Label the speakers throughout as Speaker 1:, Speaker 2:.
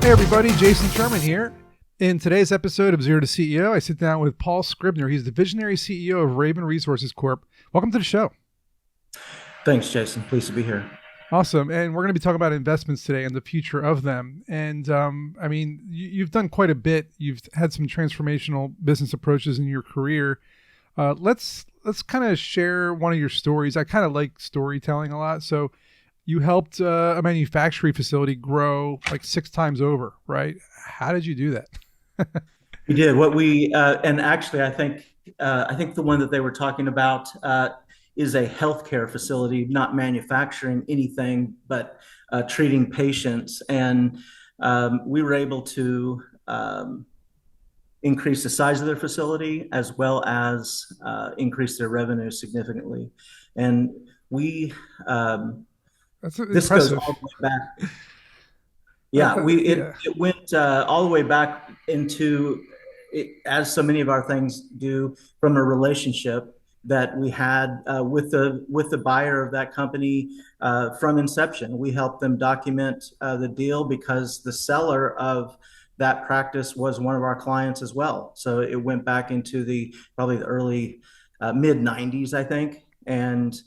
Speaker 1: Hey everybody, Jason Sherman here. In today's episode of Zero to CEO, I sit down with Paul Scribner. He's the visionary CEO of Raven Resources Corp. Welcome to the show.
Speaker 2: Thanks, Jason. Pleased to be here.
Speaker 1: Awesome. And we're going to be talking about investments today and the future of them. And you've done quite a bit. You've had some transformational business approaches in your career. Let's kind of share one of your stories. I kind of like storytelling a lot. So you helped a manufacturing facility grow like 6 times over, right? How did you do that?
Speaker 2: We did and actually, I think the one that they were talking about is a healthcare facility, not manufacturing anything, but treating patients. And we were able to increase the size of their facility as well as increase their revenue significantly. And we
Speaker 1: That's
Speaker 2: this
Speaker 1: impressive.
Speaker 2: goes all the way back. Yeah, it went all the way back into it, as so many of our things do, from a relationship that we had with the buyer of that company from inception. We helped them document the deal because the seller of that practice was one of our clients as well. So it went back into probably the early mid 90s, I think. And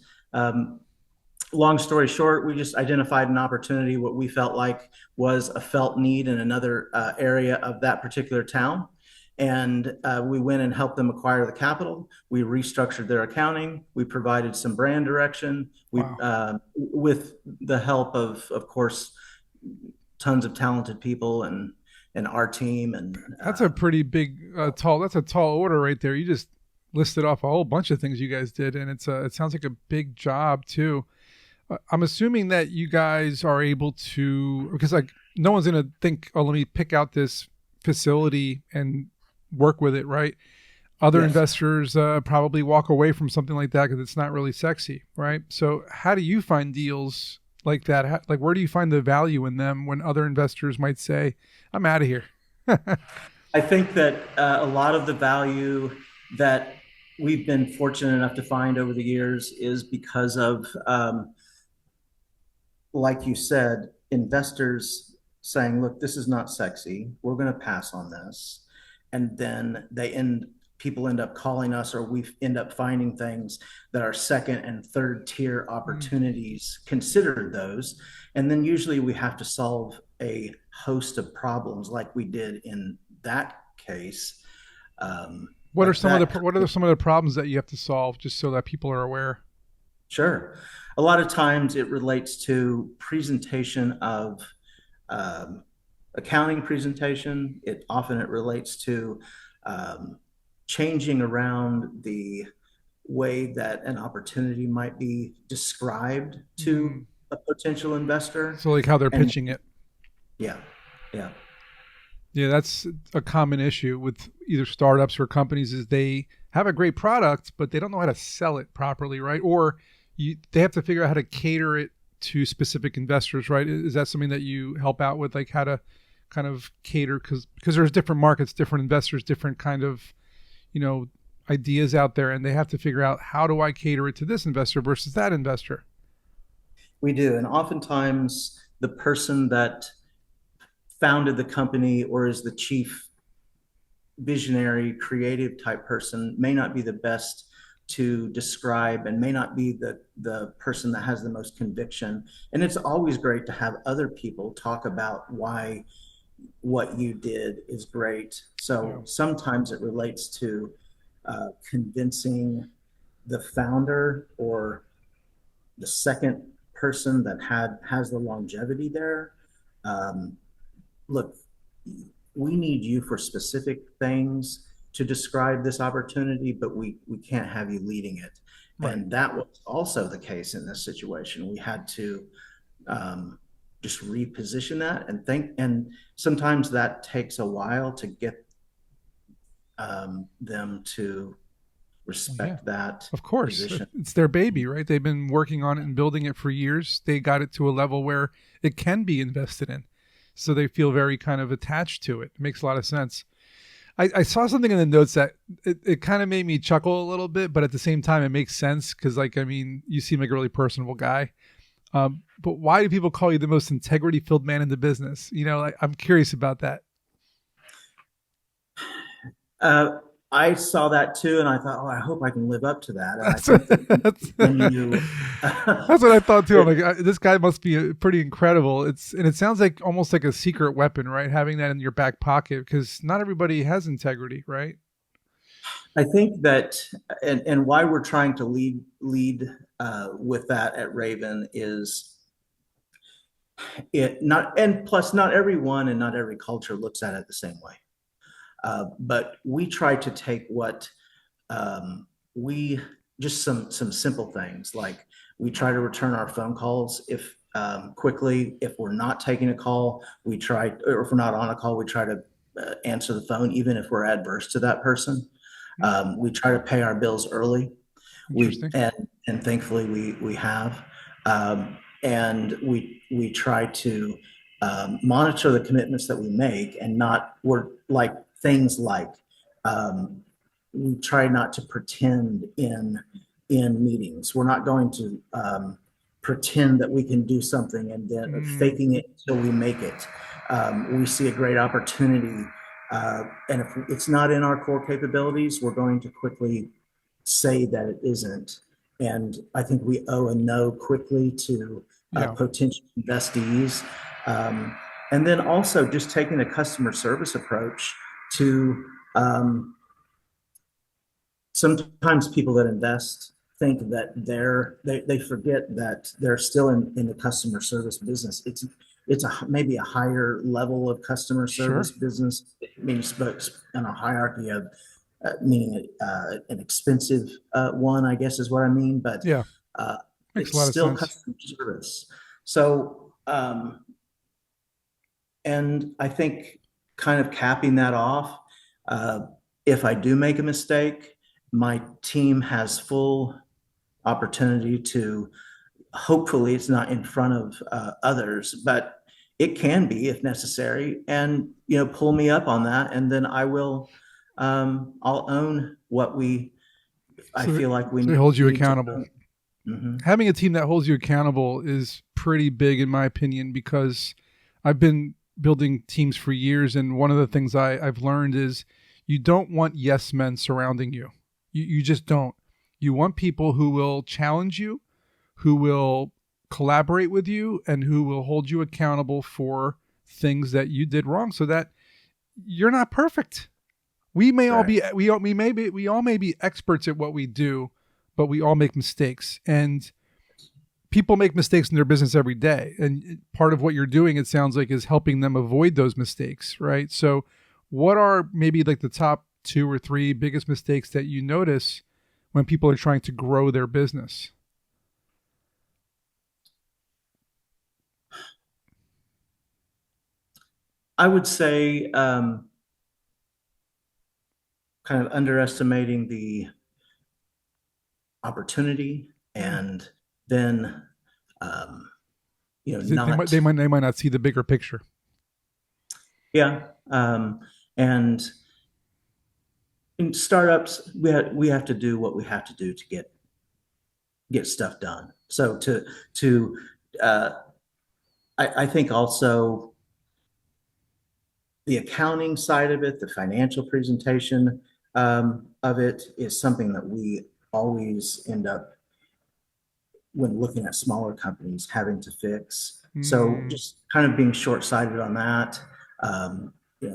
Speaker 2: long story short, we just identified an opportunity, what we felt like was a felt need in another area of that particular town. And we went and helped them acquire the capital. We restructured their accounting. We provided some brand direction.
Speaker 1: Wow.
Speaker 2: With the help of course, tons of talented people and our team. And
Speaker 1: That's a pretty big, that's a tall order right there. You just listed off a whole bunch of things you guys did. And it sounds like a big job too. I'm assuming that you guys are able to, because like no one's going to think, oh, let me pick out this facility and work with it, right? Other
Speaker 2: yes.
Speaker 1: investors probably walk away from something like that because it's not really sexy, right? So how do you find deals like that? Where do you find the value in them when other investors might say, I'm out of here?
Speaker 2: I think that a lot of the value that we've been fortunate enough to find over the years is because of like you said, investors saying, look, this is not sexy. We're going to pass on this. And then people end up calling us, or we end up finding things that are second and third tier opportunities, considered those. And then usually we have to solve a host of problems like we did in that case.
Speaker 1: What are some of the problems that you have to solve, just so that people are aware?
Speaker 2: Sure. A lot of times it relates to presentation of accounting presentation. It relates to changing around the way that an opportunity might be described to a potential investor.
Speaker 1: So like how they're pitching it.
Speaker 2: Yeah.
Speaker 1: Yeah, that's a common issue with either startups or companies, is they have a great product, but they don't know how to sell it properly, right? Or they have to figure out how to cater it to specific investors, right? Is that something that you help out with, like how to kind of cater? Because there's different markets, different investors, different kind of, ideas out there, and they have to figure out, how do I cater it to this investor versus that investor?
Speaker 2: We do. And oftentimes the person that founded the company or is the chief visionary creative type person may not be the best to describe, and may not be the person that has the most conviction. And it's always great to have other people talk about why what you did is great. So sometimes it relates to convincing the founder or the second person that has the longevity there. Look, we need you for specific things to describe this opportunity, but we can't have you leading it. Right. And that was also the case in this situation. We had to just reposition that and sometimes that takes a while to get them to respect that.
Speaker 1: Of course,
Speaker 2: position.
Speaker 1: It's their baby, right? They've been working on it and building it for years. They got it to a level where it can be invested in. So they feel very kind of attached to it. It makes a lot of sense. I saw something in the notes that it kind of made me chuckle a little bit, but at the same time, it makes sense because, you seem like a really personable guy. But why do people call you the most integrity-filled man in the business? I'm curious about that.
Speaker 2: Uh, I saw that too, and I thought, oh, I hope I can live up to that. And I
Speaker 1: That's
Speaker 2: think that
Speaker 1: that's,
Speaker 2: when you,
Speaker 1: that's what I thought too. I'm
Speaker 2: it,
Speaker 1: like, this guy must be pretty incredible. It sounds like almost like a secret weapon, right? Having that in your back pocket, because not everybody has integrity, right?
Speaker 2: I think that, and why we're trying to lead with that at Raven is it not, and plus not everyone and not every culture looks at it the same way. But we try to take what we just some simple things like we try to return our phone calls if quickly. If we're not taking a call, we try, or if we're not on a call, we try to answer the phone, even if we're adverse to that person.
Speaker 1: Hmm.
Speaker 2: We try to pay our bills early. We
Speaker 1: Interesting.
Speaker 2: and thankfully we have, and we try to monitor the commitments that we make, and not we're like things like we try not to pretend in meetings. We're not going to pretend that we can do something and then
Speaker 1: Mm,
Speaker 2: faking it until we make it. We see a great opportunity, and if it's not in our core capabilities, we're going to quickly say that it isn't. And I think we owe a no quickly to
Speaker 1: yeah,
Speaker 2: potential investees. Um, and then also just taking a customer service approach to sometimes people that invest think that they forget that they're still in the customer service business. It's a maybe a higher level of customer service
Speaker 1: sure.
Speaker 2: business. It means in a hierarchy of meaning an expensive one, I guess is what I mean. But
Speaker 1: Yeah,
Speaker 2: uh,
Speaker 1: makes a
Speaker 2: it's
Speaker 1: lot of
Speaker 2: still
Speaker 1: sense.
Speaker 2: customer service. So and I think kind of capping that off, uh, if I do make a mistake, my team has full opportunity to, hopefully it's not in front of others, but it can be if necessary, and pull me up on that, and then I'll own what I
Speaker 1: So,
Speaker 2: feel like we
Speaker 1: so it holds you
Speaker 2: need to
Speaker 1: accountable.
Speaker 2: own. Mm-hmm.
Speaker 1: Having a team that holds you accountable is pretty big, in my opinion, because I've been building teams for years, and one of the things I've learned is you don't want yes men surrounding you. You just don't. You want people who will challenge you, who will collaborate with you, and who will hold you accountable for things that you did wrong, so that you're not perfect. We may all be
Speaker 2: Correct.
Speaker 1: we all may be experts at what we do, but we all make mistakes, and people make mistakes in their business every day. And part of what you're doing, it sounds like, is helping them avoid those mistakes, right? So what are maybe like the top two or three biggest mistakes that you notice when people are trying to grow their business?
Speaker 2: I would say kind of underestimating the opportunity,
Speaker 1: Hmm.
Speaker 2: and then um,
Speaker 1: They
Speaker 2: not,
Speaker 1: might not see the bigger picture.
Speaker 2: yeah. And in startups, we have to do what we have to do to get stuff done. So to uh, I think also the accounting side of it, the financial presentation of it, is something that we always end up, when looking at smaller companies, having to fix. So
Speaker 1: Mm,
Speaker 2: just kind of being short-sighted on that,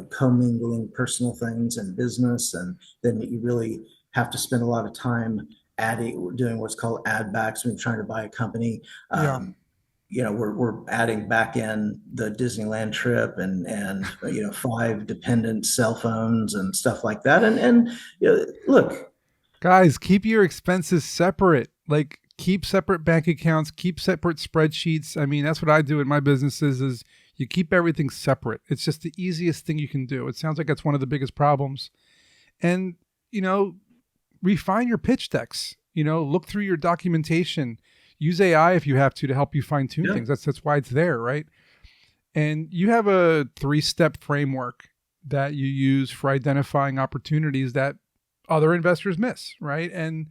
Speaker 2: commingling personal things and business, and then you really have to spend a lot of time doing what's called add backs when you're trying to buy a company.
Speaker 1: yeah.
Speaker 2: We're adding back in the Disneyland trip, and 5 dependent cell phones and stuff like that. And look,
Speaker 1: Guys, keep your expenses separate. Like, keep separate bank accounts, keep separate spreadsheets. I mean, that's what I do in my businesses is you keep everything separate. It's just the easiest thing you can do. It sounds like that's one of the biggest problems. And, you know, refine your pitch decks. Look through your documentation. Use AI if you have to help you fine tune
Speaker 2: yeah,
Speaker 1: things. That's why it's there, right? And you have a 3-step framework that you use for identifying opportunities that other investors miss, right? And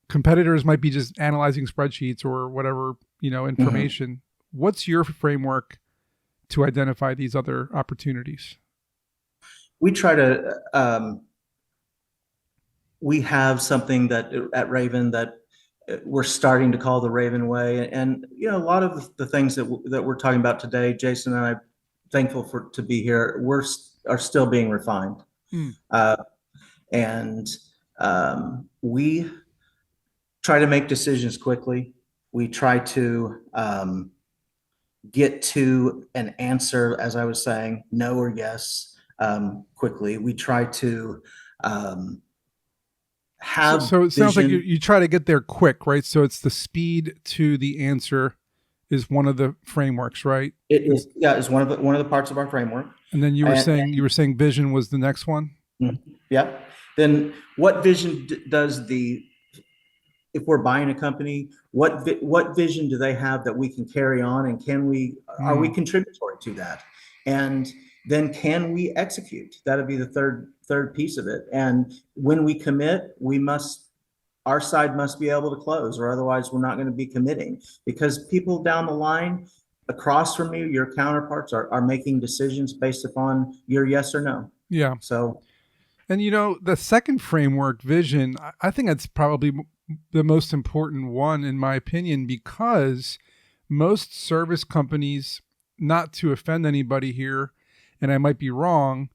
Speaker 1: competitors might be just analyzing spreadsheets or whatever
Speaker 2: Mhm.
Speaker 1: information. What's your framework to identify these other opportunities?
Speaker 2: We try to, we have something that at Raven that we're starting to call the Raven Way. And, a lot of the things that we're talking about today, Jason and I, thankful to be here, are still being refined.
Speaker 1: Mm.
Speaker 2: Uh, and we try to make decisions quickly. We try to get to an answer, as I was saying, no or yes, quickly. We try to um,
Speaker 1: So,
Speaker 2: have
Speaker 1: so it sounds like
Speaker 2: vision.
Speaker 1: you try to get there quick, right? So it's the speed to the answer is one of the frameworks, right?
Speaker 2: It
Speaker 1: And
Speaker 2: is, yeah, is one of the parts of our framework.
Speaker 1: and then
Speaker 2: And,
Speaker 1: you were saying vision was the next one.
Speaker 2: yeah, then what vision does if we're buying a company, what vision do they have that we can carry on, and are we
Speaker 1: Mm.
Speaker 2: contributory to that? And then can we execute? That'd be the third piece of it. And when we commit, our side must be able to close, or otherwise we're not going to be committing, because people down the line across from you, your counterparts, are making decisions based upon your yes or no.
Speaker 1: Yeah.
Speaker 2: So
Speaker 1: And the second framework, vision, I think that's probably the most important one in my opinion, because most service companies, not to offend anybody here, and I might be wrong,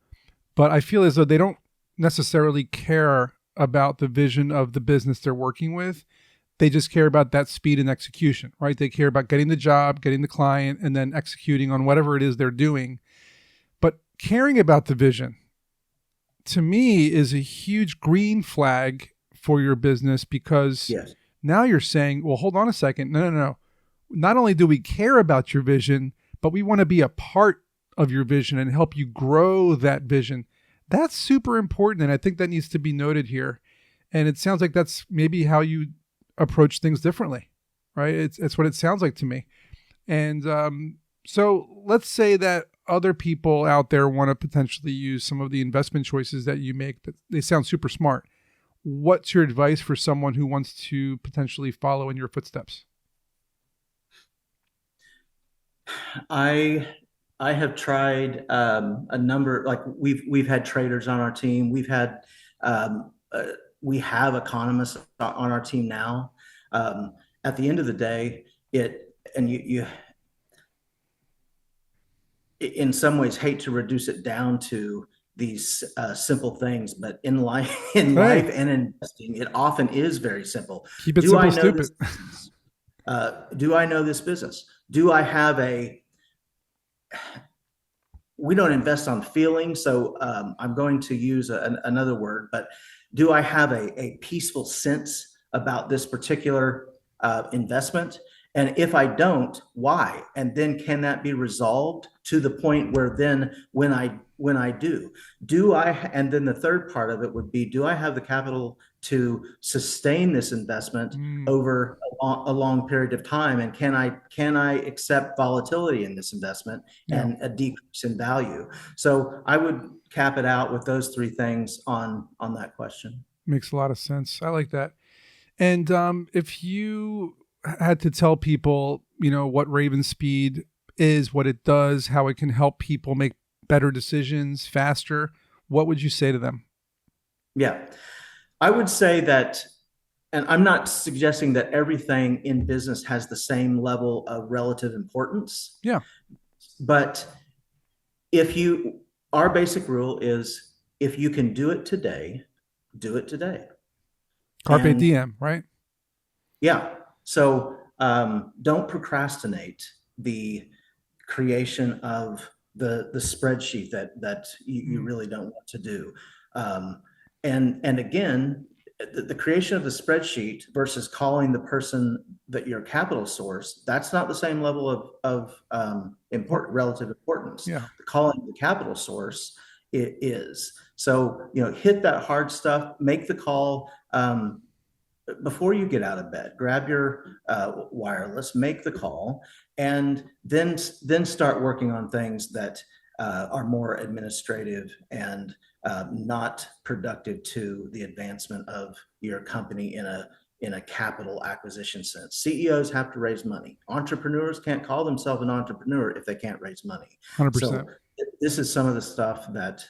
Speaker 1: but I feel as though they don't necessarily care about the vision of the business they're working with. They just care about that speed and execution, right? They care about getting the job, getting the client, and then executing on whatever it is they're doing. But caring about the vision, to me, is a huge green flag for your business, because
Speaker 2: yes.
Speaker 1: now you're saying, well, hold on a second. No, no, no. Not only do we care about your vision, but we want to be a part of your vision and help you grow that vision. That's super important. And I think that needs to be noted here. And it sounds like that's maybe how you approach things differently, right? It's what it sounds like to me. And so let's say that other people out there want to potentially use some of the investment choices that you make, that they sound super smart. What's your advice for someone who wants to potentially follow in your footsteps?
Speaker 2: I I have tried a number. Like we've had traders on our team. Um, uh, we have economists on our team now. At the end of the day, it and you in some ways hate to reduce it down to these simple things, but in life, in
Speaker 1: Hey,
Speaker 2: life and investing, it often is very simple.
Speaker 1: keep it
Speaker 2: Do I
Speaker 1: simple,
Speaker 2: know this
Speaker 1: stupid.
Speaker 2: business? Do I know this business? Do I have a We don't invest on feeling, so I'm going to use another word, but do I have a peaceful sense about this particular investment? And if I don't, why? And then can that be resolved to the point where then when I do I, and then the third part of it would be, do I have the capital to sustain this investment
Speaker 1: Mm,
Speaker 2: over a long period of time? And can I accept volatility in this investment
Speaker 1: yeah,
Speaker 2: and a decrease in value? So I would cap it out with those three things on that question.
Speaker 1: makes a lot of sense. I like that. And if you had to tell people, what Raven Speed is, what it does, how it can help people make better decisions faster, what would you say to them?
Speaker 2: Yeah, I would say that, and I'm not suggesting that everything in business has the same level of relative importance,
Speaker 1: Yeah,
Speaker 2: but if you, our basic rule is, if you can do it today, do it today.
Speaker 1: carpe
Speaker 2: And
Speaker 1: diem, right?
Speaker 2: yeah, so don't procrastinate the creation of the spreadsheet that you
Speaker 1: Mm,
Speaker 2: really don't want to do. Um, and again, the creation of the spreadsheet versus calling the person that your capital source, that's not the same level of
Speaker 1: or,
Speaker 2: relative importance.
Speaker 1: yeah,
Speaker 2: Calling the capital source, it is. So, hit that hard stuff, make the call. Before you get out of bed, grab your wireless, make the call, and then start working on things that are more administrative and not productive to the advancement of your company in a capital acquisition sense. CEOs have to raise money. Entrepreneurs can't call themselves an entrepreneur if they can't raise money.
Speaker 1: 100%.
Speaker 2: So this is some of the stuff that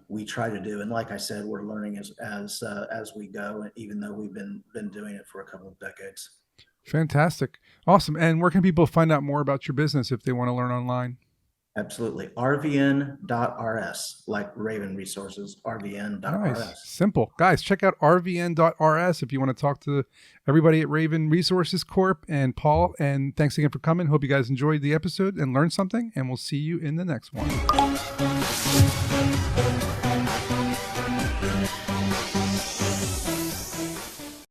Speaker 2: we try to do. And like I said, we're learning as we go, even though we've been doing it for a couple of decades.
Speaker 1: Fantastic. Awesome. And where can people find out more about your business if they want to learn online?
Speaker 2: Absolutely. RVN.rs, like Raven Resources, RVN.rs.
Speaker 1: Nice. Simple. Guys, check out RVN.rs if you want to talk to everybody at Raven Resources Corp and Paul. And thanks again for coming. Hope you guys enjoyed the episode and learned something. And we'll see you in the next one.